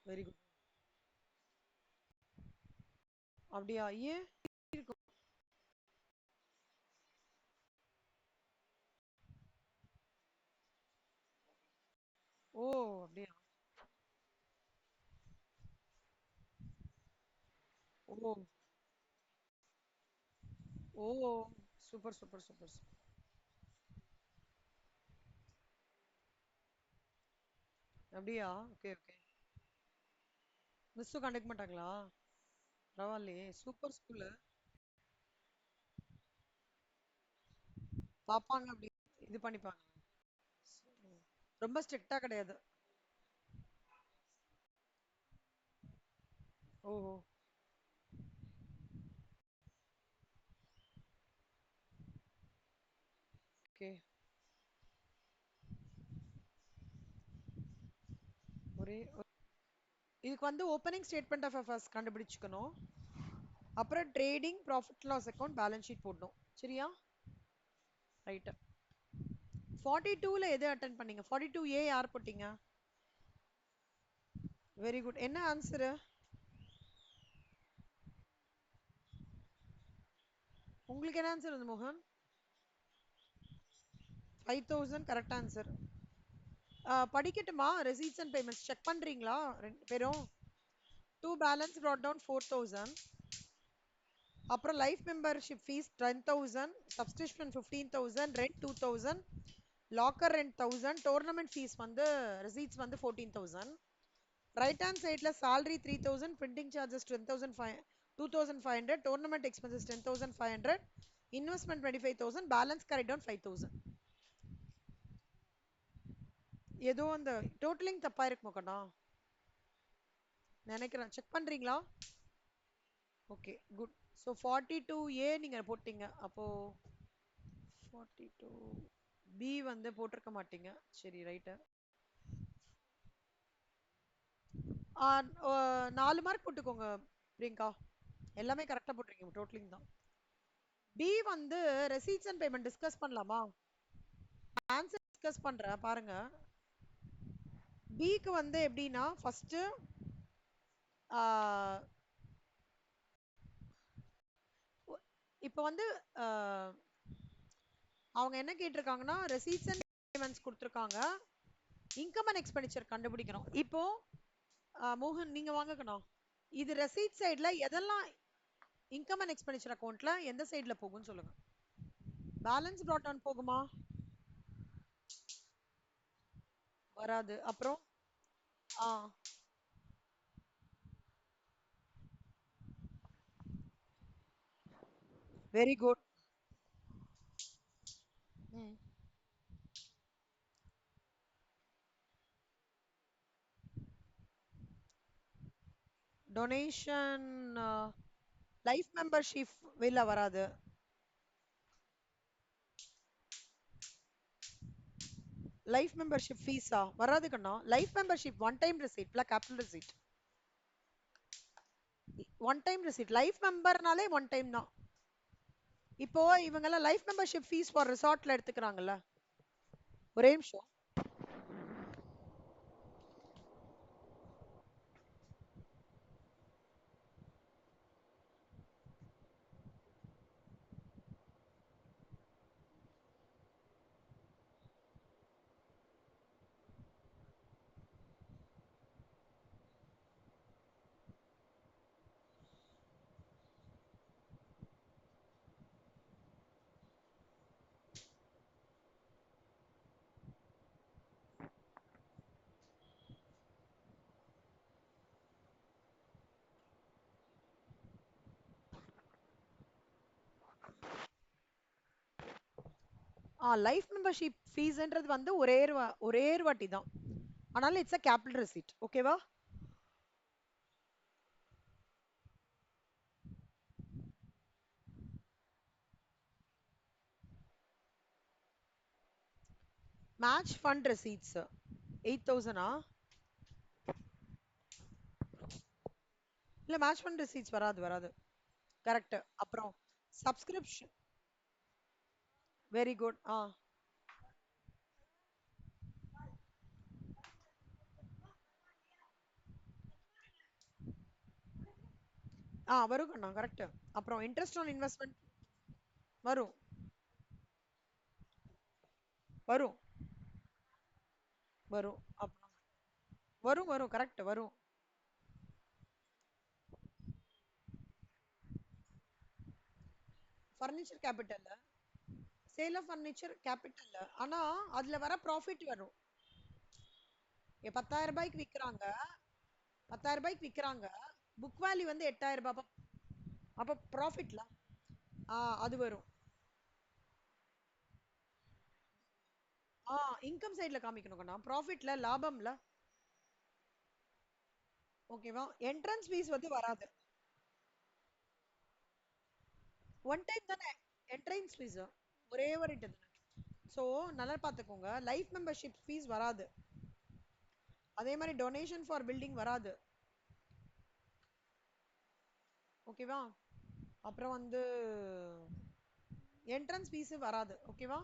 Very good. அப்படியா? ஏன்? இருக்கும். ஓ! அப்படியா? ஓ! ஓ! Super, super, super. அப்படியா? Okay, okay. மிஸ்ஸும் கண்டுக்க மாட்டாங்களா? பரவாயில்லையே! Super school. பாப்பாங்க அப்படி இது பண்ணிப்பாங்க. ரொம்ப ஸ்ட்ரிக்ட்டா கிடையாது. ஓஹோ! ஓகே. ஒரே இதுக்கு வந்து ஓப்பனிங் ஸ்டேட்மெண்ட் ஆஃப் அஃபேர்ஸ் கண்டுபிடிச்சுக்கணும். அப்புறம் trading, profit loss account, balance sheet போடணும். சரியா? ரைட்டு. 42ல எது அட்டெண்ட் பண்ணீங்க? 42A யார் போட்டீங்க? Very good. என்ன ஆன்சரு? உங்களுக்கு என்ன ஆன்சர் வந்து மோகன்? 5000 கரெக்ட் ஆன்சர். படிக்கட்டுமா? ரெசீட்ஸ் அண்ட் பேமெண்ட்ஸ் செக் பண்றீங்களா ரெண்டு பேரும்? To balance brought down 4000. அப்புறம் life membership fees 10000, subscription 15000, rent 2000, locker rent 1000, tournament fees வந்து ரெசீட்ஸ் வந்து 14000. ரைட் ஹேண்ட் சைடில் salary 3000, printing charges 2500, tournament expenses 10500, investment 25000, balance carry down 5000. ஏதோ அந்த டோட்டலிங் தப்பா இருக்கு மோகனா நினைக்கிறேன். செக் பண்றீங்களா? Okay good. ஸோ 42A நீங்க போட்டீங்க. அப்போ 42B வந்து போட்டிருக்க மாட்டீங்க. சரி ரைட்டு. 4 மார்க் போட்டுக்கோங்க பிரியங்கா. எல்லாமே கரெக்டா போட்டிருக்கீங்க. டோட்டலிங் தான். பி வந்து ரெசீட்ஸ் அண்ட் பேமெண்ட் டிஸ்கஸ் பண்ணலாமா? ஆன்சர் டிஸ்கஸ் பண்றேன் பாருங்க. பிக்கு வந்து எப்படின்னா ஃபர்ஸ்ட் இப்போ வந்து ஆஹ், அவங்க என்ன கேட்டிருக்காங்கன்னா ரெசீட்ஸ் அண்ட் பேமெண்ட்ஸ் கொடுத்துருக்காங்க. இன்கம் அண்ட் எக்ஸ்பெண்டிச்சர் கண்டுபிடிக்கணும். இப்போ மோகன் நீங்க வாங்கக்கணும். இது ரெசீட் சைடுல எதெல்லாம் இன்கம் அண்ட் எக்ஸ்பெண்டிச்சர் அக்கவுண்ட்ல எந்த சைடுல போகும்னு சொல்லுங்க. பேலன்ஸ் brought down போகுமா? வராது. அப்புறம் ஆ very good. Donation life membership வெளில வராது. லைஃப் மெம்பர்ஷிப் ஃபீஸா வராது கண்ணா. Life membership one time receipt இல்ல capital receipt. One time receipt. Life மெம்பர்னாலே ஒன் டைம் தான். இப்போ இவங்க எல்லாம் லைஃப் மெம்பர்ஷிப் ஃபீஸ் ஃபார் ரிசார்ட்ல எடுத்துக்கிறாங்கல்ல. ஒரே நிமிஷம். லைஃப் மெம்பர்ஷிப் ஃபீஸ்ன்றது வந்து ஒரே ஒரு வாட்டி தான். ஆனாலும் இட்ஸ் அ கேபிட்டல் ரெசிட். ஓகேவா? Match fund receipts 8000. இல்ல மேட்ச் ஃபண்ட் ரெசீட்ஸ் வராது. கரெக்ட். அப்புறம் சப்ஸ்கிரிப்ஷன். Very good. வரும் கண்ணா கரெக்ட். அப்புறம் இன்ட்ரெஸ்ட் ஆன் இன்வெஸ்ட்மெண்ட் வரும். வரும். வரும். அப்புறம் வரும் வரும் கரெக்ட் வரும். Furniture capital, sale of furniture capital. ஆனா அதுல வர ப்ராஃபிட் வரும். 10,000 ரூபாய்க்கு விக்கிறாங்க, 10,000 ரூபாய்க்கு விக்கிறாங்க, புக் வேல்யூ வந்து 8,000 ரூபாய். அப்ப ப்ராஃபிட்ல அது வரும். இன்கம் சைடுல காமிக்கணும் கண்ணா, ப்ராஃபிட்ல லாபம்ல. ஓகேவா? என்ட்ரன்ஸ் ஃபீஸ் வந்து வராது. ஒன் டைம் தானே என்ட்ரன்ஸ் ஃபீஸ், ஒரே ஒரு இட்டு தானே. ஸோ நல்லா பார்த்துக்கோங்க, லைஃப் மெம்பர்ஷிப் ஃபீஸ் வராது. அதே மாதிரி டொனேஷன் ஃபார் பில்டிங் வராது. ஓகேவா? அப்புறம் வந்து என்ட்ரன்ஸ் ஃபீஸ் வராது. ஓகேவா?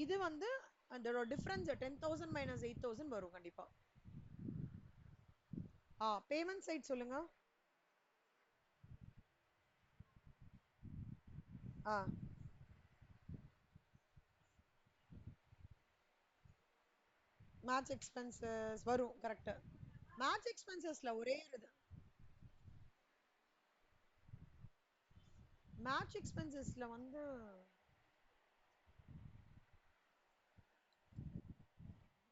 இது வந்து அதோட டிஃபரன்ஸ் 10,000 மைனஸ் 8,000 வரும் கண்டிப்பா. பேமெண்ட் சைட் சொல்லுங்க. ஆ மேட்ச் எக்ஸ்பென்சஸ் வரும் கரெக்ட். மேட்ச் எக்ஸ்பென்சஸ்ல ஒரே இது, மேட்ச் எக்ஸ்பென்சஸ்ல வந்து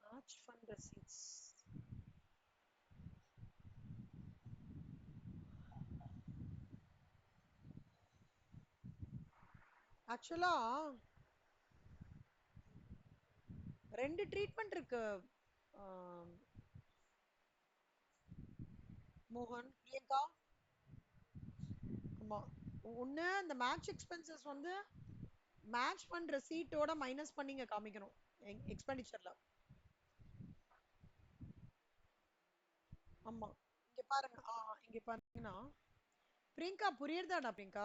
மேட்ச் ஃபண்ட் ரெசீட்ஸ். ஆக்சுவலா ரெண்டு ட்ரீட்மெண்ட் இருக்கு. ஆம், மோகன் பிரியங்கா. ஆமா, ஒண்ணு இந்த மேட்ச் எக்ஸ்பென்சஸ் வந்து மேட்ச் பண்ற சீட்டோட மைனஸ் பண்ணி காமிக்கணும் எக்ஸ்பெண்டிச்சர்ல. ஆமா, இங்க பாருங்க. இங்க பாருங்கன்னா பிரியங்கா புரியுறதாடா பிரியங்கா?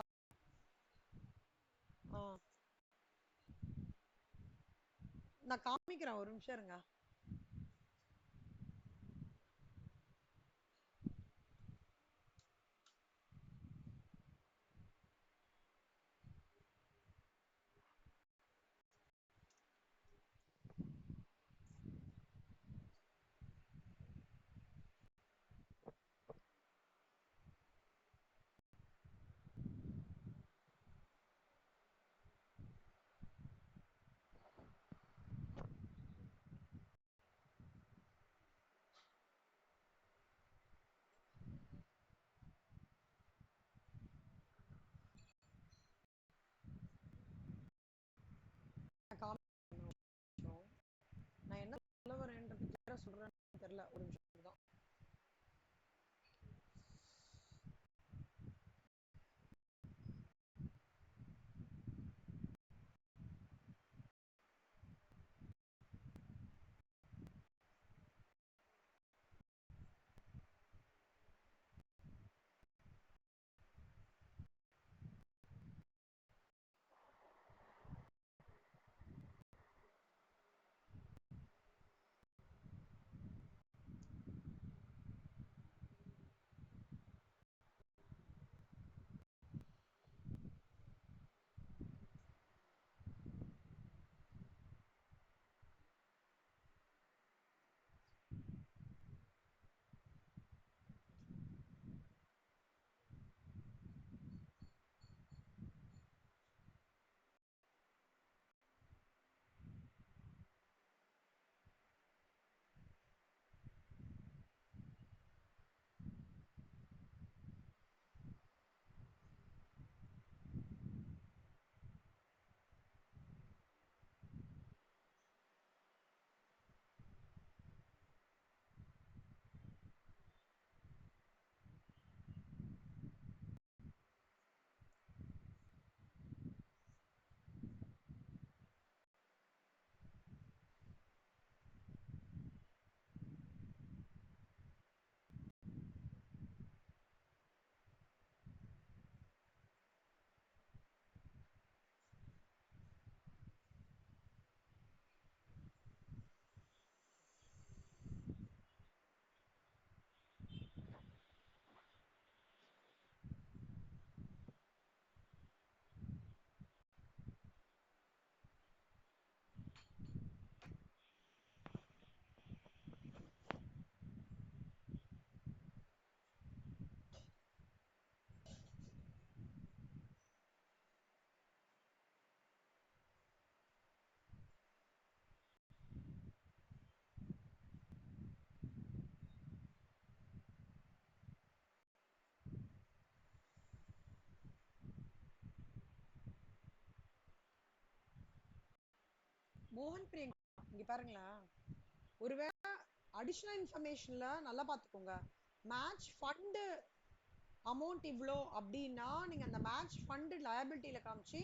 ஆ, நான் காமிக்கிறேன், ஒரு நிமிஷம் இருங்க. நான் காமிக்கிறேன். நான் என்ன சொல்ல வரேன்றது கிளியரா சொல்றேன்னு தெரியல, ஒரு நிமிஷம் தான். மோகன் பிரியங்கா, இங்க பாருங்களேன். ஒருவேளை அடிஷனல் இன்ஃபர்மேஷன்ல நல்லா பாத்துக்கோங்க. மேட்ச் ஃபண்ட் அமௌண்ட் இவ்வளோ அப்படின்னா நீங்க அந்த மேட்ச் ஃபண்ட் லயபிலிட்டியில காமிச்சு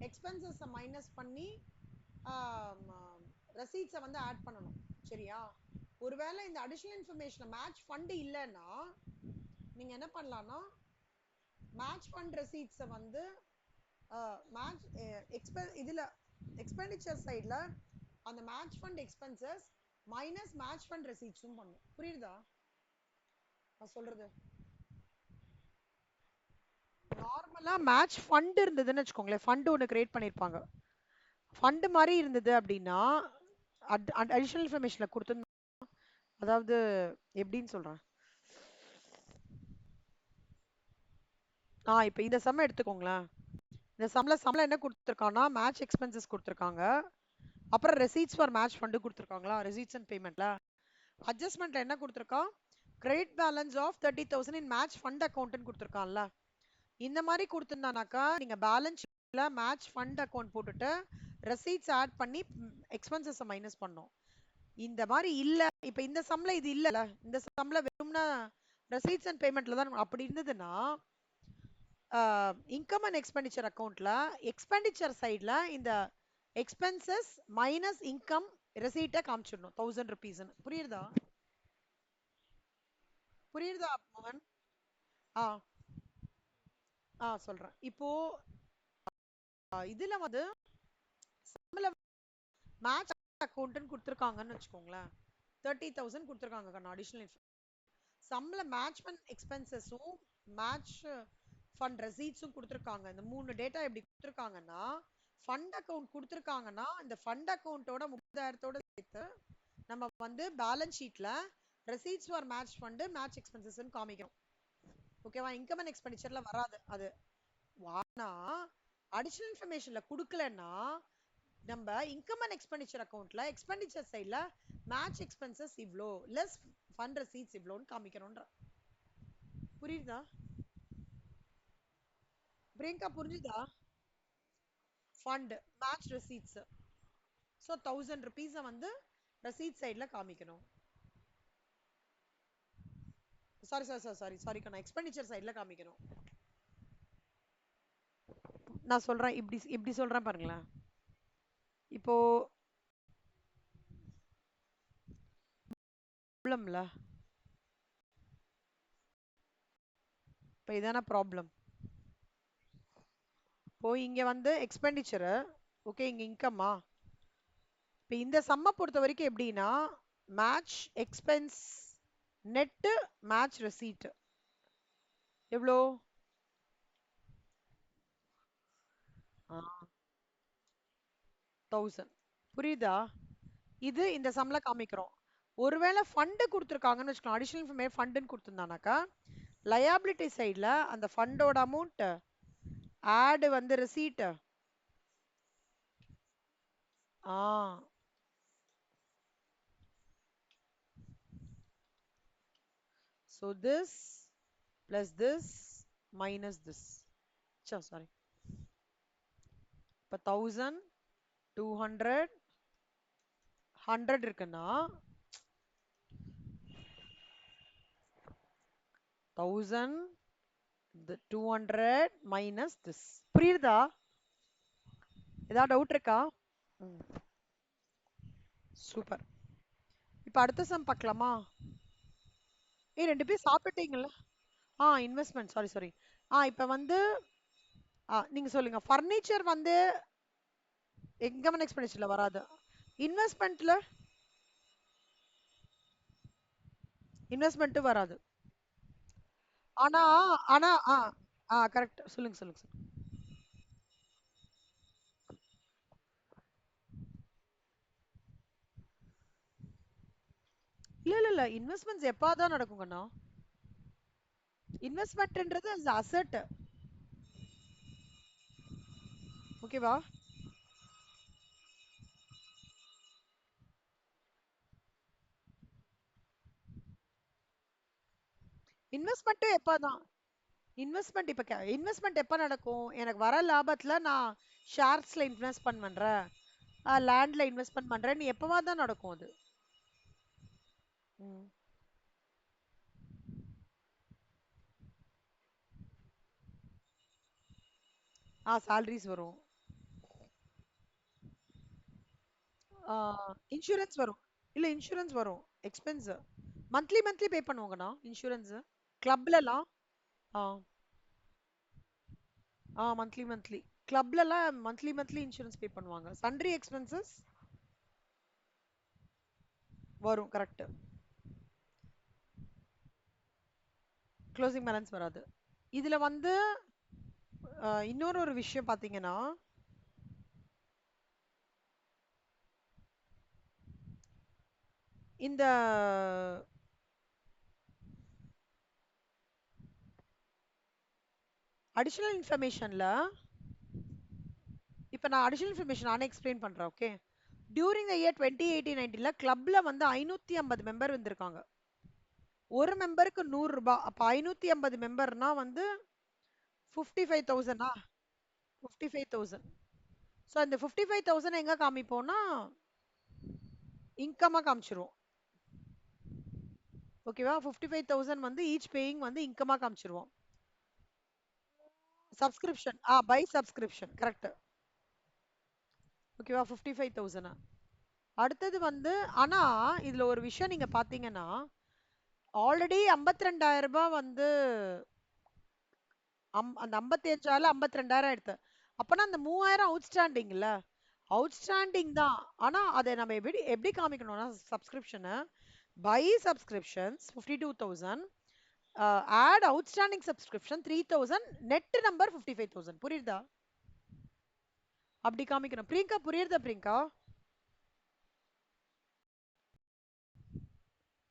எக்ஸ்பென்சஸ் மைனஸ் பண்ணி ரசீட்ஸை வந்து ஆட் பண்ணணும். சரியா? ஒருவேளை இந்த அடிஷனல் இன்ஃபர்மேஷன் மேட்ச் ஃபண்ட் இல்லைன்னா நீங்க என்ன பண்ணலாம்னா மேட்ச் ஃபண்ட் ரெசீட்ஸை வந்து மேட்ச் இதுல எக்ஸ்பெண்டிச்சர் சைட்ல அந்த match fund expenses minus match fund ரெசீட்ஸும் பண்ணும். புரியுதா நான் சொல்றது? நார்மலா மேட்ச் ஃபண்ட் இருந்ததுன்னு வச்சுக்கோங்களேன், ஃபண்ட் ஒன்று கிரியேட் பண்ணியிருப்பாங்க. ஃபண்ட் மாதிரி இருந்தது அப்படின்னா அடிஷனல் இன்ஃபர்மேஷன்ல கொடுத்து, அதாவது எப்படின்னு சொல்றேன், இப்போ இந்த சம் எடுத்துக்கோங்களேன். இந்த சம்ல என்ன கொடுத்துருக்காங்கன்னா மேட்ச் எக்ஸ்பென்சஸ் கொடுத்துருக்காங்க, அப்புறம் ரெசீட்ஸ் ஃபார் மேட்ச் ஃபண்டு கொடுத்துருக்காங்களா, ரெசீட்ஸ் அண்ட் பேமெண்ட்ல. அட்ஜஸ்ட்மெண்ட்ல என்ன கொடுத்துருக்கான், credit balance of 30,000 in match fund அக்கௌண்ட்னு கொடுத்துருக்கான்ல. இந்த மாதிரி கொடுத்துருந்தானாக்கா நீங்க பேலன்ஸ் ஷீட்ல மேட்ச் ஃபண்ட் அக்கௌண்ட் போட்டுட்டு ரெசீட்ஸ் ஆட் பண்ணி எக்ஸ்பென்சஸ் மைனஸ் பண்ணோம். இந்த மாதிரி இல்ல, இப்ப இந்த சம்ல இது இல்லல, இந்த சம்ல வெறும்னா ரெசீட்ஸ் அண்ட் பேமெண்ட்ல தான். அப்படி இருந்ததுன்னா இன்கம் அண்ட் எக்ஸ்பெண்டிச்சர் அக்கௌண்ட்ல எக்ஸ்பெண்டிச்சர் சைட்ல இந்த எக்ஸ்பென்சஸ் மைனஸ் இன்கம் ரெசீட்டை காமிச்சிடணும் 1000 rupees. புரியுதா? புரியுதா மோகன்? ஆ சொல்றேன். இப்போ இதுல வந்து மேட்ச் அக்கௌண்ட்னு கொடுத்துருக்காங்கன்னு வச்சுக்கோங்களேன், 30,000 கொடுத்துருக்காங்க அடிஷனல் சம்ல மேட்ச் ஃபண்ட் எக்ஸ்பென்சஸும் மேட்ச் ஃபண்ட் ரெசீட்ஸும் கொடுத்துருக்காங்க. இந்த 3 டேட்டா எப்படி கொடுத்துருக்காங்கன்னா, ஃபண்ட் அக்கௌண்ட் கொடுத்துருக்காங்கன்னா இந்த ஃபண்ட் அக்கௌண்ட்டோட 30,000 சேர்த்து நம்ம வந்து பேலன்ஸ் ஷீட்ல receipts for match fund match expenses காமிக்கிறோம். ஓகேவா? இன்கம் அண்ட் எக்ஸ்பெண்டிச்சர்ல வராது அது. ஆனா அடிஷனல் இன்ஃபர்மேஷன்ல கொடுக்கலன்னா நம்ம இன்கம் அண்ட் எக்ஸ்பெண்டிச்சர் அக்கௌண்ட்ல எக்ஸ்பெண்டிச்சர் சைட்ல மேட்ச் எக்ஸ்பென்சஸ் இவ்ளோ லெஸ் ஃபண்ட் ரெசீட்ஸ் இவ்ளோன்னு காமிக்கணும்ன்ற. புரியுதா பிரியங்கா? புரிஞ்சுதா? ஃபண்ட் மேட்ச் ரெசீட்ஸ், ஸோ 1000 rupees வந்து ரெசீட் சைட்ல காமிக்கணும். சாரி நான் எக்ஸ்பெண்டிச்சர் சைட்ல காமிக்கணும். நான் சொல்றேன், இப்படி இப்படி சொல்றேன் பாருங்களேன். இப்போ ப்ராப்ளம்ல இப்போ இதான ப்ராப்ளம். இப்போ இங்க வந்து எக்ஸ்பெண்டிச்சர், ஓகே, இங்க இன்கம்மா. இப்போ இந்த சம்மை பொறுத்த வரைக்கும் எப்படின்னா மேட்ச் எக்ஸ்பென்ஸ் நெட் மேட்ச் ரெசீட் எவ்வளோ? 1000. புரியுதா? இது இந்த சம்ல காமிக்கிறோம். ஒருவேளை ஃபண்டு கொடுத்துருக்காங்கன்னு வச்சுக்கலாம், அடிஷனல் இன்ஃபர்மேஷன் ஃபண்டுன்னு கொடுத்துருந்தானாக்கா லயபிலிட்டி சைடில் அந்த ஃபண்டோட அமௌண்ட் ஆடு வந்து ரெசீட் so this plus this minus this. Sorry, இப்போ 1000 200 100 இருக்குன்னா 1000 200 minus this. புரியுதா? ஏதாவது டவுட் இருக்கா? சூப்பர். இப்போ அடுத்த சம் பார்க்கலாமா? ரெண்டு பேரும் சாப்பிட்டீங்களா? Investment, sorry. இப்போ வந்து நீங்க சொல்லுங்க. ஃபர்னிச்சர் வந்து இன்கம் அண்ட் எக்ஸ்பெண்டிச்சர்ல வராது. இன்வெஸ்ட்மெண்ட் வராது. ஆனா ஆனா கரெக்ட். சொல்லுங்க. இல்ல இன்வெஸ்ட்மெண்ட்ஸ் எப்பாதான் நடக்குங்கண்ணா. இன்வெஸ்ட்மெண்ட்ன்றது அசெட். ஓகேவா? இன்வெஸ்ட்மெண்ட் எப்பதான் இன்வெஸ்ட்மெண்ட் எப்ப நடக்கும்? எனக்கு வர லாபத்துல நான் ஷேர்ஸ்ல இன்வெஸ்ட் பண்ணுவேன். லேண்ட்ல இன்வெஸ்ட்மெண்ட் பண்றேன், நீ எப்பவா தான் நடக்கும் அது. ம். சாலரிஸ் வரும். இன்சூரன்ஸ் வரும். இல்ல இன்சூரன்ஸ் வரும். எக்ஸ்பென்ஸ் மந்த்லி மந்த்லி பே பண்ணுவாங்கண்ணா இன்சூரன்ஸ். கிளப்லலாம். ஆ மந்த்லி மந்த்லி. கிளப்லலாம் மந்த்லி மந்த்லி இன்சூரன்ஸ் பே பண்ணுவாங்க. சன்ட்ரி எக்ஸ்பென்சஸ் வரும் கரெக்ட். க்ளோசிங் பேலன்ஸ் வராது. இதுல வந்து இன்னொரு ஒரு விஷயம் பாத்தீங்கன்னா, இந்த அடிஷனல் இன்ஃபர்மேஷன்ல இப்ப நான் அடிஷனல் இன்ஃபர்மேஷன் நானே எக்ஸ்பிளைன் பண்றேன். ஓகே. டியூரிங் த இயர் 2018-19ல கிளப்ல வந்து 550 மெம்பர் வந்திருக்காங்க. ஒரு மெம்பருக்கு 100 ரூபாய். அப்ப 550 மெம்பர்னா வந்து 55,000 55,000. ஸோ இந்த 55,000 எங்க காமிப்போம்னா இன்கமா காமிச்சிரும். ஓகேவா? 55,000 வந்து ஈச் பேயிங் வந்து இன்கமா காமிச்சிருவோம். Subscription by subscription correct. ஓகேவா? 55,000. அடுத்தது வந்து ஆனா இதுல ஒரு விஷயம் நீங்க பாத்தீங்கன்னா, ஆல்ரெடி 52,000 ரூபாய் வந்து அந்த 55,000 52,000 எடுத்து. அப்பனா அந்த 3,000 அவுட்ஸ்டாண்டிங்ல அவுட்ஸ்டாண்டிங் தான். ஆனா அதை நம்ம எப்படி எப்படி காமிக்கணும்னா சப்ஸ்கிரிப்ஷனை by subscriptions 52,000, add outstanding subscription 3,000, net number 55,000. புரியுதா? அப்படி காமிக்கணும். பிரியங்கா புரியுதா? பிரியங்கா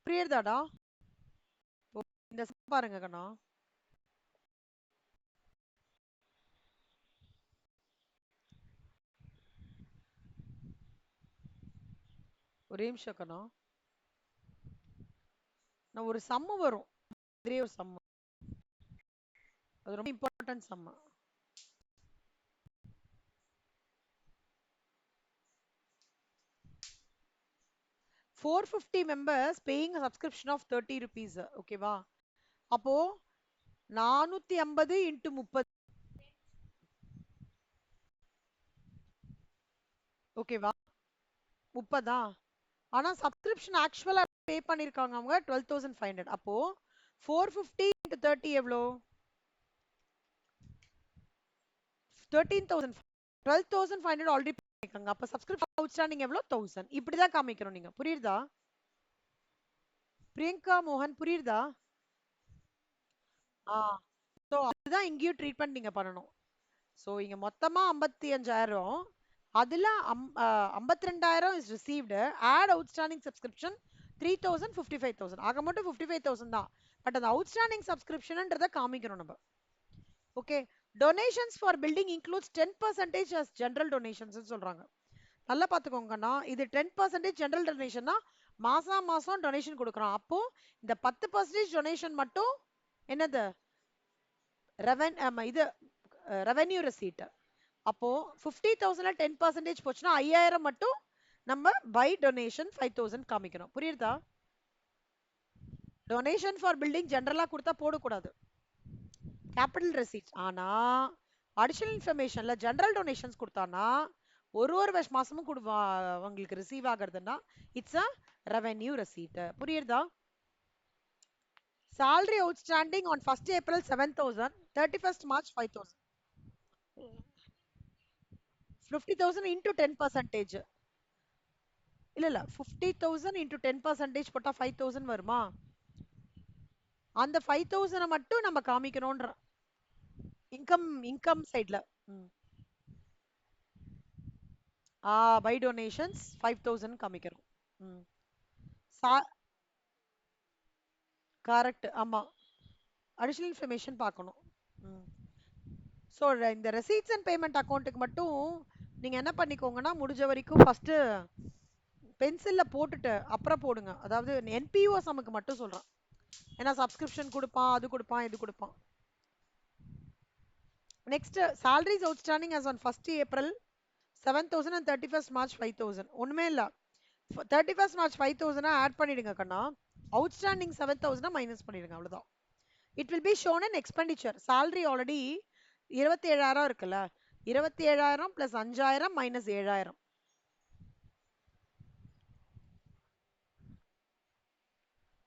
புரியுதாடா? இந்த பாருங்க கண்ணா. ஒரே நிமிஷம் கண்ணா. நான் ஒரு சம்மு வரும். ஒரே ஒரு சம்மு. அது ரொம்ப important Jammu. 450 members paying a subscription of 30 rupees. ஓகேவா? அப்போ 450 into 30. ஓகேவா? 30. ஆனா சப்ஸ்கிரிப்ஷன் ஆக்சுவலா பே பண்ணிருக்காங்க அவங்க 12,500. அப்போ 450 into 30 எவ்வளோ? 13,000. 12,500 ஆல்ரெடி பண்ணிருக்காங்க. அப்ப சப்ஸ்கிரிப்ஷன் அவுட்ஸ்டாண்டிங் எவ்வளோ? 1000. இப்படிதான் காமிக்கணும் நீங்க. புரியுதா? பிரியங்கா மோகன் புரியுதா? ஆ சோ அதுதான் இங்கேயும் ட்ரீட்மெண்ட் நீங்க பண்ணணும். சோ இங்க மொத்தமா 55,000, அதுல 52,000 is received, add outstanding subscription 3,000, 55,000. ஆக மட்டும் 55,000 தான். பட் அந்த அவுட்ஸ்டாண்டிங் சப்ஸ்கிரிப்ஷன்ன்றத காமிக்கணும் நம்ம. Okay. Donations for building includes 10% as general donations சொல்றாங்க. நல்லா பாத்துக்கோங்கண்ணா. இது 10% ஜெனரல் டொனேஷன்னா மாசம் டொனேஷன் கொடுக்குறோம். அப்போ இந்த 10% டொனேஷன் மட்டும் என்னது இது ரெவென்யூ ரெசீட். அப்போ 50,000 10% போச்சுன்னா 5,000 மட்டும் நம்ம பை டொனேஷன் 5,000 காமிக்கணும். புரியுதா? டொனேஷன் ஃபார் பில்டிங் ஜெனரலா கொடுத்தா போடக்கூடாது. Capital receipts. ஆனா அடிஷனல் இன்ஃபர்மேஷன்ல ஜெனரல் டொனேஷன்ஸ் கொடுத்தானா ஒரு மாசமும் உங்களுக்கு ரிசீவ் ஆகுறதுன்னா இட்ஸ் அ ரெவென்யூ ரெசீட். புரியுதா? salary outstanding on 1st April 7,000, 31st March 5,000. 50,000 into 10%. இல்ல 50,000 into 10% போட்டா 5,000 வருமா? அந்த 5,000 மட்டும் நம்ம காமிக்கணும்ன்ற இன்கம் சைட்ல. பை டொனேஷன்ஸ் 5,000 காமிக்கிறோம். கரெக்ட். ஆமா. அடிஷனல் இன்ஃபர்மேஷன் பார்க்கணும். ஸோ இந்த ரெசீட்ஸ் அண்ட் பேமெண்ட் அக்கௌண்ட்டுக்கு மட்டும் நீங்க என்ன பண்ணிக்கோங்கன்னா முடிஞ்ச வரைக்கும் ஃபர்ஸ்ட் பென்சில்ல போட்டுட்டு அப்புறம் போடுங்க. அதாவது என்பிஓ சமுக்கு மட்டும் சொல்றேன். ஏன்னா சப்ஸ்கிரிப்ஷன் கொடுப்பான், அது கொடுப்பான், இது கொடுப்பான். Next salaries outstanding as on 1st April 7,000 and 31st March 5,000. ஒண்ணுமே இல்ல. 31st March 5,000 ஆட் பண்ணிடுங்க கண்ணா. அவுட்ஸ்டாண்டிங் 7,000 மைனஸ் பண்ணிடுங்க அவ்வளவுதான். It will be shown on expenditure. salary already 27,000 இருக்குல்ல, 27,000 பிளஸ் 5,000 மைனஸ் 7,000.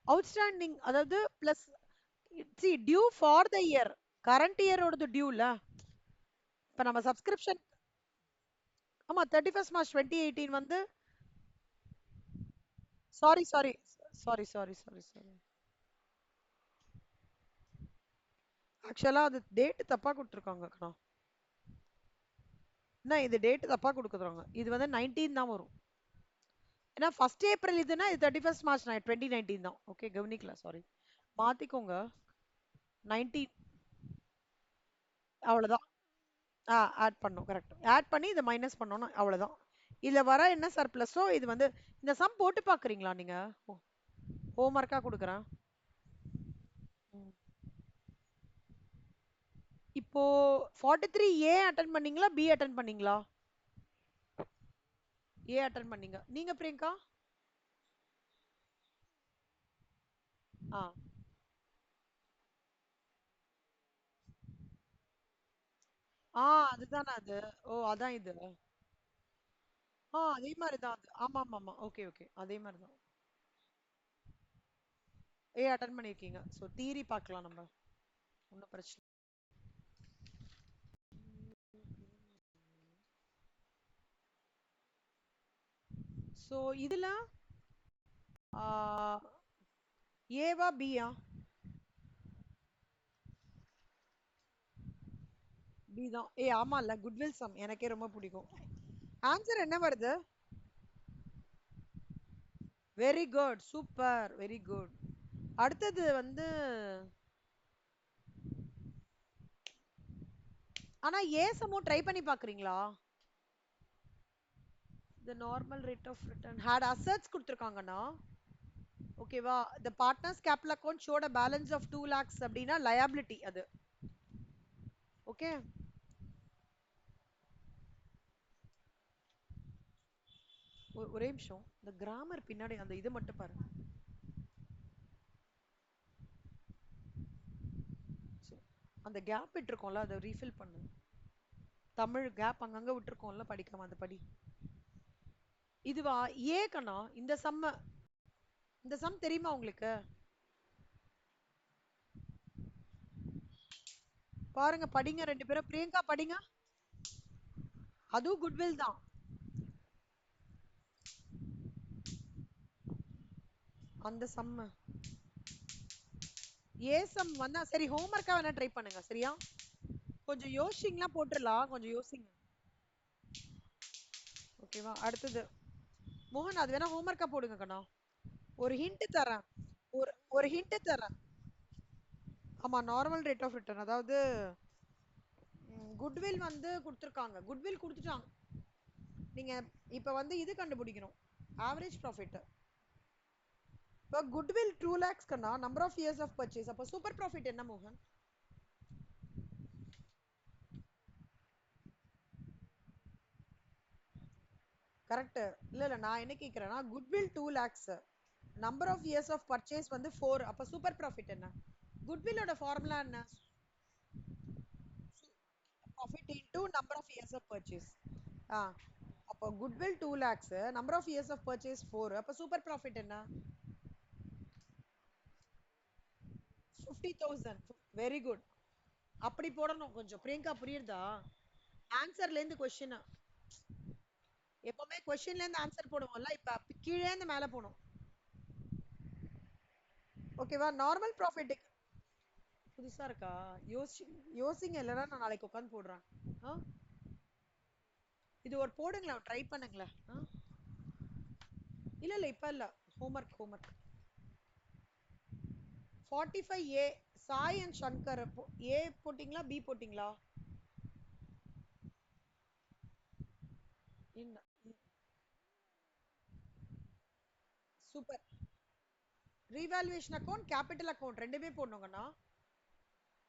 அவுட்ஸ்டாண்டிங் அதாவது plus C due for the year. Current இயரோடது டியூல. இப்ப நம்ம சப்ஸ்கிரிப்ஷன் ஆமா 31st March 2018 வந்து sorry sorry sorry sorry sorry sorry ஆக்சுவலா அது டேட் தப்பா கொடுத்துருக்காங்க அக்கா. என்ன இது டேட் தப்பா கொடுக்குறாங்க. இது வந்து 19 தான் வரும். ஏன்னா ஃபர்ஸ்ட் ஏப்ரல் இதுனா இது 31st March 2019 தான். ஓகே கவனிக்கல சாரி. மாத்திக்கோங்க. 19 அவ்வளவுதான். ஆட் பண்ணும் கரெக்ட். ஆட் பண்ணி இதை மைனஸ் பண்ணணும் அவ்வளவுதான். இதுல வர என்ன சர்ப்ளஸோ இது வந்து இந்த சம் போட்டு பாக்குறீங்களா நீங்க? ஹோம்ஒர்க்கா கொடுக்குறேன். இப்போ 43 ஏ அட்டன் பண்ணீங்களா பி அட்டன் பண்ணீங்களா? ஏ அட்டன் பண்ணீங்க. நீங்க பிரியங்கா? ஆ ஆ அதுதானே அது. ஓ அதான் இது. அதே மாதிரி தான் அது. ஆமா ஆமா ஆமா ஓகே ஓகே அதே மாதிரி தான். ஏ அட்டன் பண்ணிருக்கீங்க. ஸோ தியரி பார்க்கலாம் நம்ம. ஒன்றும் பிரச்சனை. ஸோ இதுல ஏவா பியா? பி தான். ஆமா இல்ல குட்வில் சம் எனக்கே ரொம்ப பிடிக்கும். ஆன்சர் என்ன வருது? Very good super very good. அடுத்தது வந்து ஆனா ஏ சமோ ட்ரை பண்ணி பாக்குறீங்களா? the normal rate of return had assets கொடுத்திருக்காங்கன்னா ஓகேவா, the partners capital account showed a balance of 2 lakhs அப்படின்னா liability அது. ஓகே ஒரே நிமிஷம். இந்த கிராமர் பின்னாடி அந்த இது மட்டும் பாருங்க. அந்த கேப் விட்டுருக்கோம்ல அதை ரீஃபில் பண்ணு. தமிழ் கேப் அங்கங்க விட்டுருக்கோம்ல படிக்காம அந்த படி. இதுவா ஏ கண்ணா இந்த சம் தெரியுமா உங்களுக்கு? பாருங்க படிங்க ரெண்டு பேரும். பிரியங்கா படிங்க. அதுவும் குட்வில் தான். அந்த சம் ஏ சம் வந்தா சரி ஹோம்ஒர்க்கா வேணா ட்ரை பண்ணுங்க சரியா? கொஞ்சம் யோசிச்சிங்களா போட்டுடலாம். கொஞ்சம் யோசிங்க. ஓகேவா அடுத்தது மோகன் அது வேணா ஹோம்ஒர்க்கா போடுங்க கண்ணா. ஒரு ஹிண்ட் தரேன். ஒரு ஒரு ஹிண்ட் தரேன். ஆமா நார்மல் ரேட் ஆஃப் ரிட்டர்ன் அதாவது குட்வில் வந்து கொடுத்துருக்காங்க. குட்வில் கொடுத்துட்டாங்க. நீங்க இப்ப வந்து இது கண்டுபிடிக்கணும். Average profit. இப்போ goodwill 2 lakhs Kanna number of years of purchase. அப்போ சூப்பர் ப்ராஃபிட் என்ன மோகன்? கரெக்ட். இல்ல இல்ல நான் என்ன கேக்குறேன்னா goodwill 2 lakhs number of years of purchase வந்து 4. அப்ப சூப்பர் ப்ராஃபிட் என்ன? குட்வில்லோட ஃபார்முலா என்ன? Profit into number of years of purchase. ஆ அப்போ goodwill 2 lakhs number of years of purchase 4. அப்ப சூப்பர் ப்ராஃபிட் என்ன? 50,000. Very good. அப்படி போடணும் கொஞ்சம். பிரியங்கா புரியுதா? ஆன்சர்ல இருந்து கொஸ்டின். எப்பவுமே கொஸ்டின்ல இருந்து ஆன்சர் போடுவோம்ல, இப்ப கீழே இருந்து மேல போணும். ஓகேவா நார்மல் ப்ராஃபிட். புதுசா இருக்கா? யோசிங்க இல்லைன்னா நான் நாளைக்கு உட்காந்து போடுறேன். ஆ? இது ஒரு போடுங்களேன் ட்ரை பண்ணுங்களேன். இல்ல இல்ல இப்ப இல்ல. Homework 45 A Sai and Shankar. A போட்டிங்களா பி போட்டிங்களா? என்ன super. Revaluation account capital account ரெண்டுமே போடணுங்கண்ணா.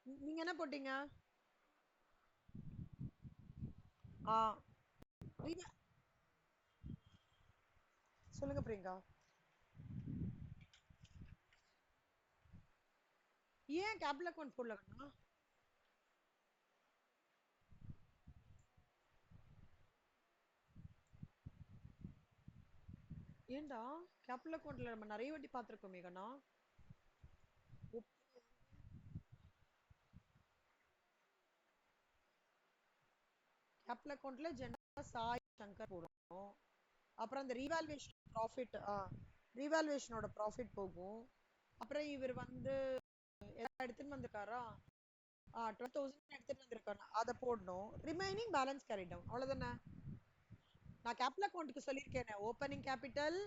நீங்க என்ன போட்டீங்க? ஆ Reva- சொல்லுங்க பிரியங்கா. ஏன் கேபிட்டல் அக்கௌண்ட் போடலக்கண்ணா? ஏன்டா கேபிட்டல் அக்கௌண்ட்ல நம்ம நிறைய வாட்டி பார்த்திருக்கோமே கண்ணா. கேபிட்டல் அக்கௌண்ட்ல ஜெனரலா சாய் சங்கர் போடணும். அப்புறம் அந்த ரீவால்வேஷன் ப்ராஃபிட், ரீவால்வேஷனோட ப்ராஃபிட் போகும். அப்புறம் இவர் வந்து எல்லாம் எடுத்துன்னு வந்திருக்காரா? 12,000 எடுத்துட்டு வந்திருக்காரு, அதை போடணும். ரிமைனிங் பேலன்ஸ் கேரி டவுன், அவ்வளவுதானே? நான் கேபிட்டல் அக்கௌண்ட்டுக்கு சொல்லியிருக்கேன். Opening capital,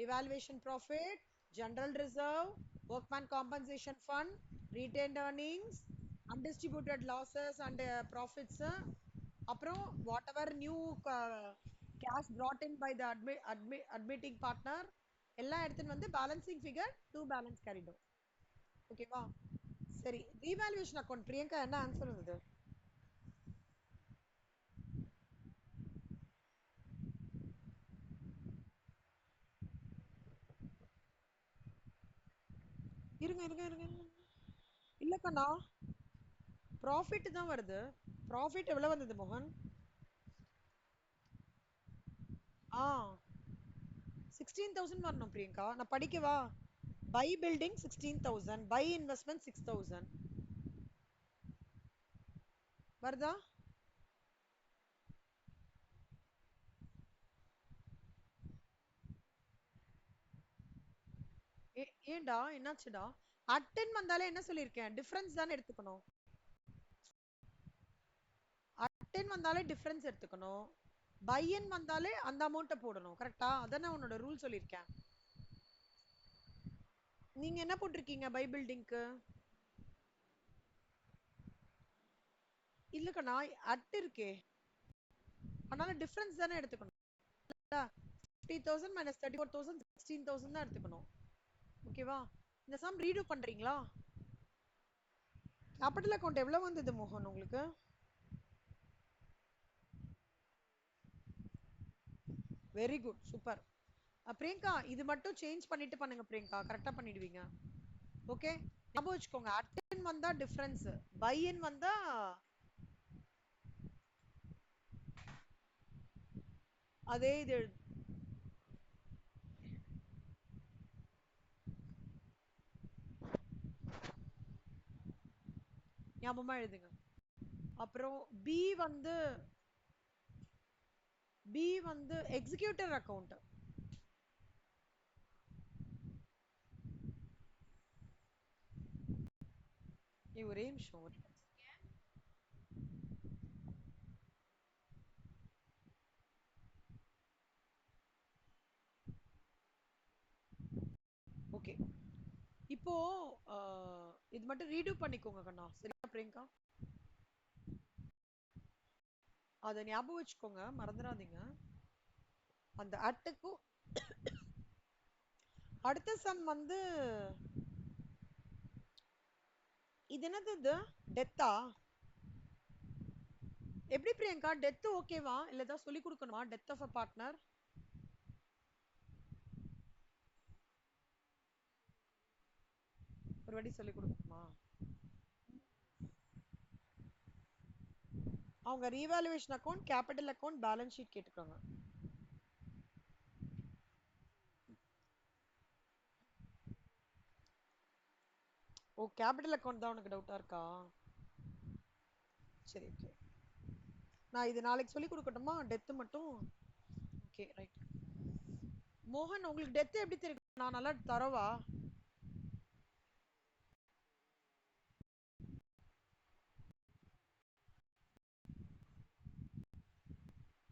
revaluation profit, general reserve, workman compensation fund, retained earnings, undistributed losses and profits, அப்புறம் whatever new cash brought in by the admitting partner, எல்லாம் எடுத்துன்னு வந்து balancing figure to balance carry down. ஓகேவா? சரி, ரீவால்யூவேஷன் account Priyanka என்ன answer இருந்தது? இருங்க இருங்க இருங்க இருங்க. இல்லக்கண்ணா, ப்ராஃபிட் தான் வருது. ப்ராஃபிட் எவ்வளவு வந்தது மோகன்? ஆ 16,000 வரணும் பிரியங்கா. நான் படிக்கவா? பை பில்டிங் 16,000, பை இன்வெஸ்ட்மெண்ட் 6,000 வருதா? ஏன்டா என்னாச்சுடா? அட்டன் வந்தாலே என்ன சொல்லியிருக்கேன், டிஃபரன்ஸ் தானே எடுத்துக்கணும். அட்டன் வந்தாலே டிஃபரன்ஸ் எடுத்துக்கணும். பையன் வந்தாலே அந்த அமௌண்ட்டை போடணும். கரெக்டா? அதானே உன்னோட ரூல் சொல்லியிருக்கேன். நீங்க என்ன போட்டிருக்கீங்க பை பில்டிங்க்கு? இல்லக்கண்ணா, அட் இருக்கே, அதனால டிஃபரன்ஸ் தானே எடுத்துக்கணும். 50,000 மைனஸ் 34,000, 16,000 தான் எடுத்துக்கணும். ஓகேவா? இந்த சம் ரீடு பண்றீங்களா? கேபிட்டல் அக்கௌண்ட் எவ்வளவு வந்தது மோகன் உங்களுக்கு? Very good, super. பிரியங்கா, இது மட்டும் சேஞ்ச் பண்ணிட்டு பண்ணுங்க பிரியங்கா, கரெக்டா பண்ணிடுவீங்க. ஓகே, ஞாபகம் வச்சுக்கோங்க. அட்டன் வந்தா டிஃபரன்ஸ், பை இன் வந்தா அதே இது ஞாபகமா எழுதுங்க. அப்புறம் பி வந்து, பி வந்து எக்ஸிக்யூட்டர் அக்கவுண்ட். ஒரே நிமிஷம். ஓகே, இப்போ இது மட்டும் ரீடு பண்ணிக்கோங்க கண்ணா, சரியா பிரியங்கா? அதை ஞாபகம் வச்சுக்கோங்க, மறந்துடாதீங்க. அந்த அட்டுக்கும் அடுத்த சம் வந்து இது என்னது இது? டெத்தா? எப்படி பிரியங்கா டெத் ஓகேவா, இல்ல ஏதாவது சொல்லி கொடுக்கணுமா? டெத் ஆஃப் அ பார்ட்னர் ஒரு வாட்டி சொல்லி கொடுக்கணுமா? அவங்க revaluation account, capital account, balance sheet கேட்டுக்கோங்க. ஓ, கேபிட்டல் அக்கவுண்ட் தான் உனக்கு டவுட்டா இருக்கா? சரி, ஓகே. நான் இது நாளைக்கு சொல்லி கொடுக்கட்டுமா, டெத் மட்டும்? Okay, right. மோகன், உங்களுக்கு டெத் எப்படி தெரியும்? நான் நல்லா தரவா?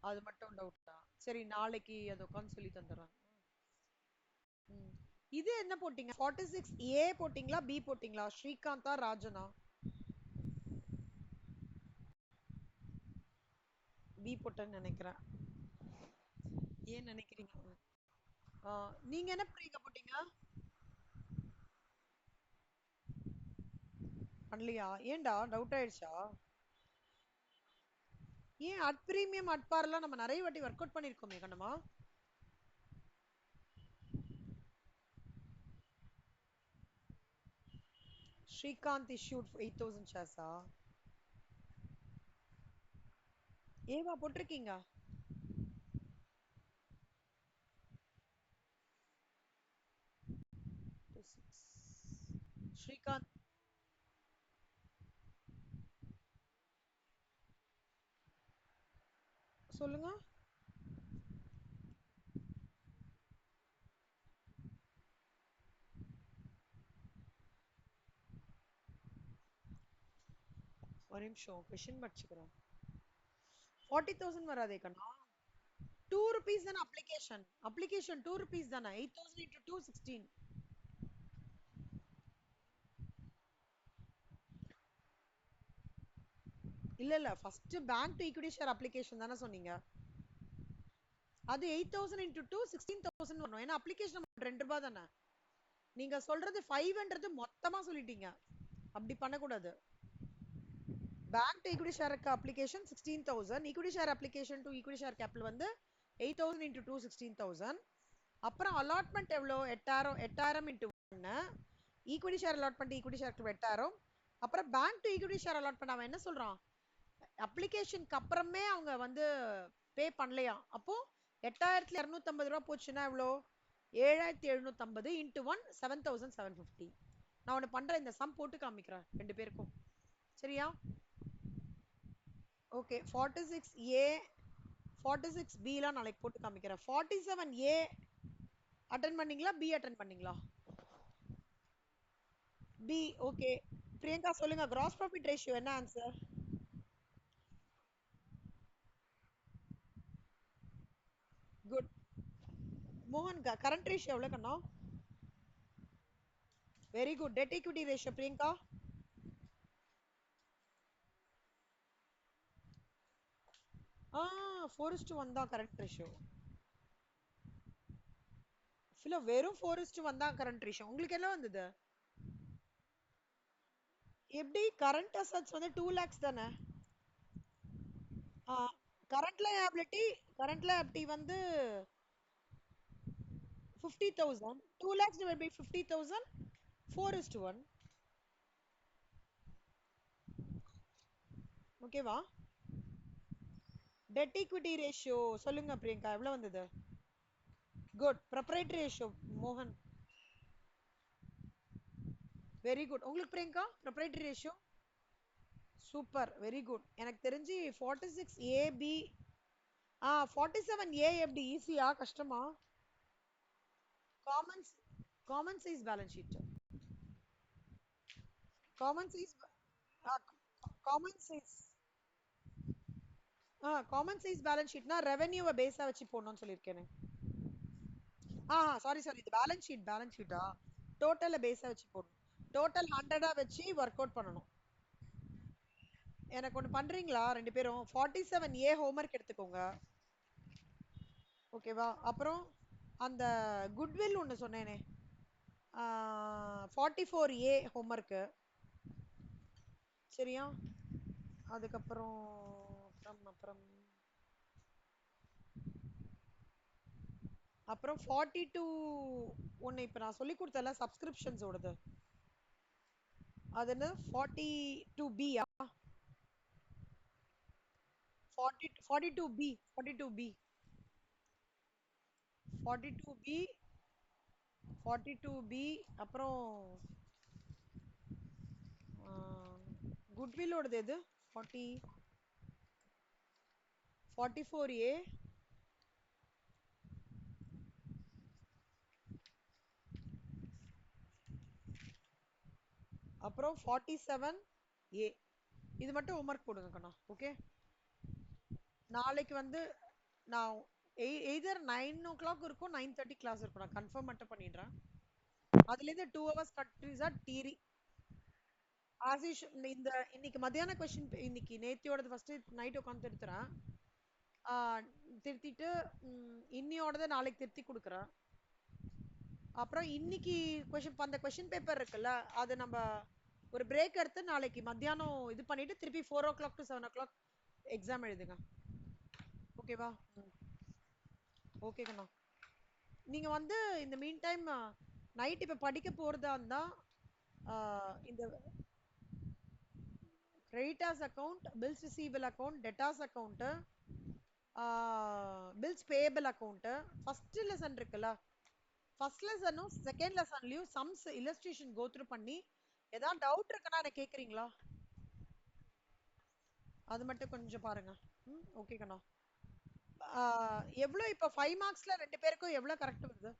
அது மட்டும் டவுட்டா? சரி, நாளைக்கு அதை உட்காந்து சொல்லி தந்துடுறேன். இது என்ன போட்டீங்க? 46A போட்டீங்களா, பி போட்டீங்களா? ஸ்ரீகாந்தா, ராஜனா? பி போட்டேன்னு நினைக்கிறேன். ஏன் நினைக்கிறீங்க? நீங்க என்ன பண்ணீங்க போட்டீங்க? பண்ணலையா? ஏன்டா, டவுட் ஆயிடுச்சா? ஏன் அட் பிரீமியம் அட் பார்லாம் நம்ம நிறைய வாட்டி ஒர்க் அவுட் பண்ணிருக்கோமே கண்ணம்மா. ஸ்ரீகாந்த் issued 8000 shares-ஆ? ஏவா போட்டிருக்கீங்க? 26. ஸ்ரீகாந்த் சொல்லுங்க. ஒரு நிமிஷம் கொஸ்டின் படிச்சுக்கிறேன். 40,000 வராதே கண்ணா. 2 rupees தானே அப்ளிகேஷன். அப்ளிகேஷன் 2 rupees தானே. 8,000 into 2 16. இல்ல இல்ல first bank to equity share application தானே சொன்னீங்க. அது 8,000 into 2 16,000 வரணும். ஏன்னா அப்ளிகேஷன் அமௌண்ட் 2 ரூபாய் தானே. நீங்க சொல்றது 500 மொத்தமா சொல்லிட்டீங்க. அப்படி பண்ணக்கூடாது. பேங்க் டு ஈக்விட்டி ஷேருக்கு application 16,000. Equity share application to equity share capital வந்து 8,000 into 2 16,000. அப்புறம் அலாட்மெண்ட் எவ்வளோ? 8,000. 8,000 into 1. Equity share allotment equity ஷேருக்கு 8,000. அப்புறம் bank to equity share allotment அவன் என்ன சொல்றான்? அப்ளிகேஷனுக்கு அப்புறமே அவங்க வந்து பே பண்ணலையா? அப்போ 8,250 ரூபாய் போச்சுன்னா எவ்வளோ? 7,750 into 1 7,750. நான் ஒன்று பண்றேன், இந்த சம் போட்டு காமிக்கிறேன் ரெண்டு பேருக்கும். சரியா? ஓகே. 46A 46B லாம் நாளைக்கு போட்டு காமிக்கிறேன். 47A அட்டன் பண்ணீங்களா? பி அட்டன் பண்ணீங்களா? பி. ஓகே. பிரியங்கா சொல்லுங்க, கிராஸ் ப்ராஃபிட் ரேஷியோ என்ன ஆன்சர்? குட். மோகன் கரண்ட் ரேஷியோ எவ்வளோ கண்ணா? Very good. Debt equity ratio Priyanka? 4:1 தான் கரண்ட் ரேஷியோ. இல்ல வெறும் 4:1 தான் கரண்ட் ரேஷியோ. உங்களுக்கு என்ன வந்தது? எப்படி கரண்ட் அசெட்ஸ் வந்து 2 lakhs தானே? கரண்ட் லயபிலிட்டி வந்து 50,000. 2 lakhs divided by 50,000 4:1. ஓகேவா? டெட் ஈக்விட்டி ரேஷியோ சொல்லுங்க பிரியங்கா, எவ்வளவு வந்தது? குட். ப்ரொப்ரைட்டரி ரேஷியோ மோகன்? Very good. உங்களுக்கு Priyanka proprietary ratio? Super, very good. எனக்கு தெரிஞ்சு 46AB 47A எப்படி ஈஸியா கஷ்டமா? Common common size balance sheet. Common size common size common size balance ஷீட்னா ரெவென்யூவை பேஸா வச்சு போடணும்னு சொல்லியிருக்கேனே. சாரி சாரி, இது பேலன்ஸ் ஷீட்டா? டோட்டல பேஸா வச்சு போடணும். டோட்டல் 100 வச்சு ஒர்க் அவுட் பண்ணணும். எனக்கு ஒன்று பண்றீங்களா ரெண்டு பேரும்? 47A ஹோம்ஒர்க் எடுத்துக்கோங்க. ஓகேவா? அப்புறம் அந்த குட்வில் ஒன்று சொன்னேனே, 44A ஹோம்ஒர்க்கு. சரியா? அதுக்கப்புறம் அப்புறம் அப்புறம் அப்புறம் 42 ஒன்று இப்போ நான் சொல்லி கொடுத்தல சப்ஸ்கிரிப்ஷன்ஸ் ஓடுது. அது என்ன? 42B 42B 42B 42B 42B. அப்புறம் குட்வில்லோடது எது? 44A. அப்புறம் 47A. இது மட்டும் ஹோம்ஒர்க் போடுங்க கண்ணா. ஓகே. நாளைக்கு வந்து நான் எய்தர் 9 o'clock இருக்கும் 9:30 கிளாஸ் இருக்கும். நான் கன்ஃபார்ம் மட்டும் பண்ணிடுறேன். அதுலேருந்து 2 hours கட்ரிஸா டீரி ஆசிஷ். இந்த இன்னைக்கு மத்தியான கொஸ்டின், இன்னைக்கு நேத்தியோடது ஃபர்ஸ்ட் நைட் உட்காந்து திருத்துறேன். திருத்திட்டு இன்னியோடத நாளைக்கு திருத்தி கொடுக்குறேன். அப்புறம் இன்னைக்கு அந்த கொஸ்டின் பேப்பர் இருக்குல்ல, அது நம்ம ஒரு பிரேக் எடுத்து நாளைக்கு மத்தியானம் இது பண்ணிட்டு திருப்பி 4 o'clock to 7 o'clock எக்ஸாம் எழுதுங்க. ஓகேவா? ஓகே கண்ணா. நீங்க வந்து இந்த மீன் டைம் நைட் இப்ப படிக்க போறதா இருந்தா இந்த creditors account, bills receivable account, debtors account, bills payable account, first lesson இருக்குல்ல, ஃபர்ஸ்ட் லெசனும் செகண்ட் லெசன்லயும் சம்ஸ் இல்லஸ்ட்ரேஷன் கோ த்ரூ பண்ணி ஏதாவது டவுட் இருக்குன்னா என்ன கேக்குறீங்களா? அது மட்டும் கொஞ்சம் பாருங்க. ஓகே கண்ணா. எவ்வளவு இப்ப 5 மார்க்ஸ்ல ரெண்டு பேருக்கும் எவ்வளவு கரெக்ட் வருது?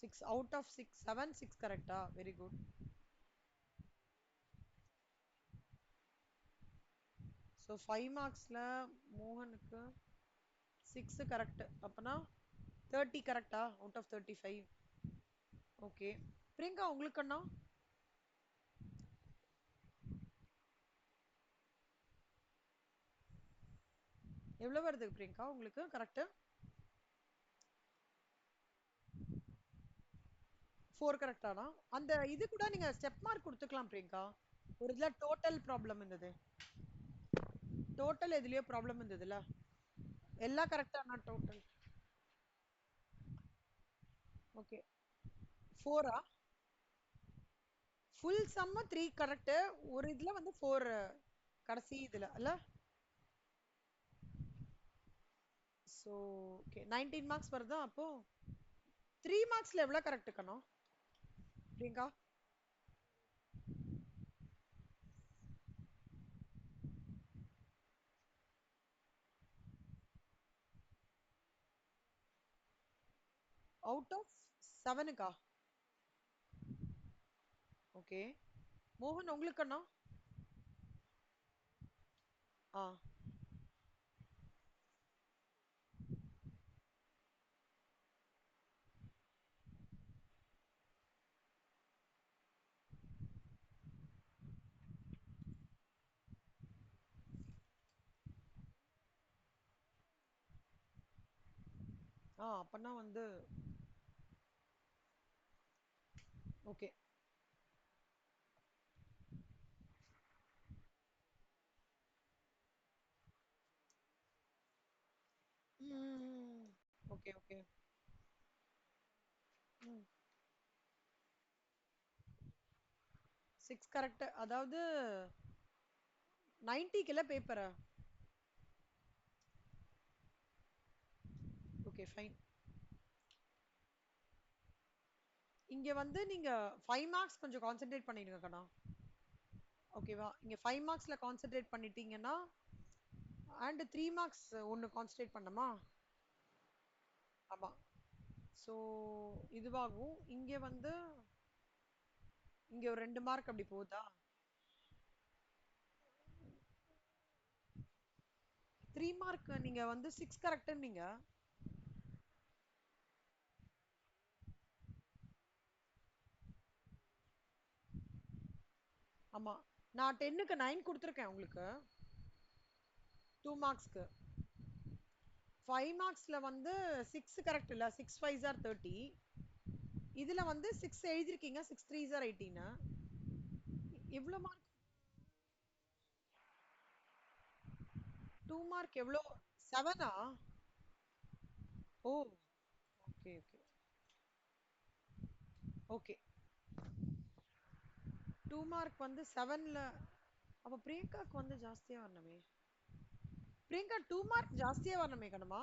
6 அவுட் ஆஃப் 6, 7, 6 கரெக்டா? Very good. So 5 மார்க்ஸ்ல மோகனுக்கு 6 correct. அப்பனா 30 கரெக்டா அவுட் ஆஃப் 35? ஓகே. பிரியங்கா உங்களுக்கு அண்ணா எவ்வளவு வருது பிரியங்கா உங்களுக்கு கரெக்ட்? 4 கரெக்டானா? அந்த இது கூட நீங்க ஸ்டெப் மார்க் கொடுத்துக்கலாம் பிரியங்கா. ஒரு இதுல டோட்டல் ப்ராப்ளம் இருந்தது. டோட்டல் எதுலயோ ப்ராப்ளம் இருந்ததுல. எல்லாம் கரெக்டானா டோட்டல்? ஓகே. 4ஆ? Full sum 3 correct. ஒரு இதுல வந்து 4 கடைசி இதுல இல்ல? சோ ஓகே 19 மார்க்ஸ் வருதா அப்போ? 3 மார்க்ஸ்ல எவ்வளவு கரெக்ட் கண்ணா பிரியங்கா? அவுட் ஆஃப் 7க்கா? ஓகே. மோகன் உங்களுக்கு அண்ணா? ஆ. அப்பனா வந்து ஓகே. Okay okay. 6 கரெக்ட். அதாவது 90 கிலோ பேப்பரா? Okay fine. இங்க வந்து நீங்க 5 மார்க்ஸ் கொஞ்சம் கான்சென்ட்ரேட் பண்ணிடுங்க கண்ணா. ஓகேவா? இங்க 5 மார்க்ஸ்ல கான்சென்ட்ரேட் பண்ணிட்டீங்கன்னா அண்ட் 3 மார்க்ஸ் ஒன்னு கான்சென்ட்ரேட் பண்ணமா? ஆமா. சோ இதுவாகும். இங்க வந்து இங்க ஒரு 2 மார்க் அப்படி போகுதா? 3 மார்க் நீங்க வந்து 6 கரெக்ட் நீங்க. ஆமா. நான் 10க்கு 9 கொடுத்துருக்கேன் உங்களுக்கு. 2 மார்க்ஸ்க்கு. 5 மார்க்ஸ்ல வந்து 6 கரெக்ட் இல்ல? 6 5s are 30. இதுல வந்து 6 எழுதிருக்கீங்க. 6 3s are 18. இவ்ளோ மார்க் 2 மார்க் எவ்ளோ? 7ஆ? ஓ ஓகே ஓகே ஓகே. 2 மார்க் வந்து 7ல அப்ப பிரியங்காக்கு வந்து ஜாஸ்தியா வரணுமே. பிரியங்கா 2 மார்க் ஜாஸ்தியா வரணுமே கண்ணம்மா.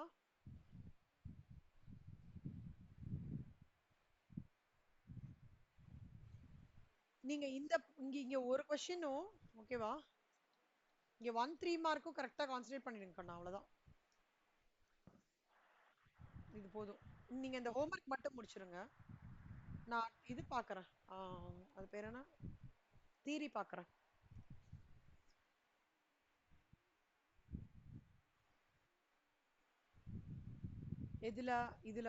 நீங்க இந்த இங்க இங்க ஒரு கொஸ்டினும் ஓகேவா? இங்க 1 3 மார்க்கும் கரெக்டா கான்சென்ட்ரேட் பண்ணிடுங்க கண்ணா அவ்வளவுதான். இது போதும். நீங்க இந்த ஹோம்வொர்க் மட்டும் முடிச்சிருங்க. நான் இது பாக்குறேன். அது பேர் என்ன? தீரி பாக்குறேன். எதுல? இதுல.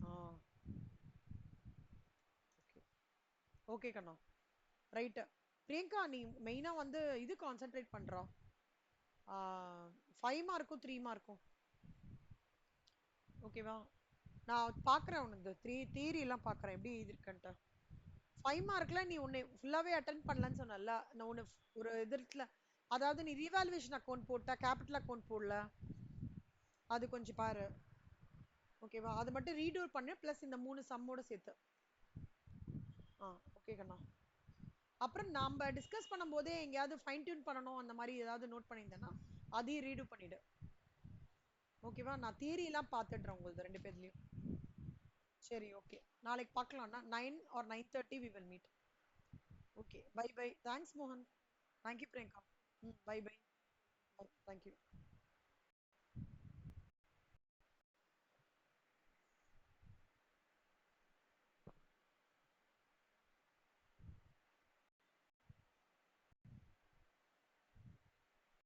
ஆ ஓகே. ஓகே கண்ணா. ரைட். பிரியங்கா நீ மெயினா வந்து இது கான்சென்ட்ரேட் பண்றா. 5 மார்க்கும் 3 மார்க்கும். ஓகேவா? நான் பாக்குறேன் உனக்கு தியரி எல்லாம் பாக்குறேன் எப்படி இருக்குன்ட்டு 5 மார்க்ல நீ உன்னை ஃபுல்லாவே அட்டன் பண்ணலன்னு சொன்னல நான் உன்னை ஒரு இதுல அதாவது நீ ரீவாலுவேஷன் அக்கௌண்ட் போட்ட கேபிட்டல் அக்கௌண்ட் போடல அது கொஞ்சம் பாரு ஓகேவா அது மட்டும் ரீடூ பண்ணு பிளஸ் இந்த 3 சம்மோட சேர்த்து ஓகே கண்ணா அப்புறம் நாம டிஸ்கஸ் பண்ணும்போதே எங்கேயாவது ஃபைன் டியூன் பண்ணணும் அந்த மாதிரி ஏதாவது நோட் பண்ணியிருந்தேன்னா அதையும் ரீடூ பண்ணிடு ஓகேவா நான் தியரி எல்லாம் பார்த்துடுறேன் உங்களுக்கு 2 பேர்லயும் சரி ஓகே நாளைக்கு பார்க்கலாம்னா 9 or 9:30 we will meet okay bye bye thanks mohan thank you priyanka bye bye bye thank you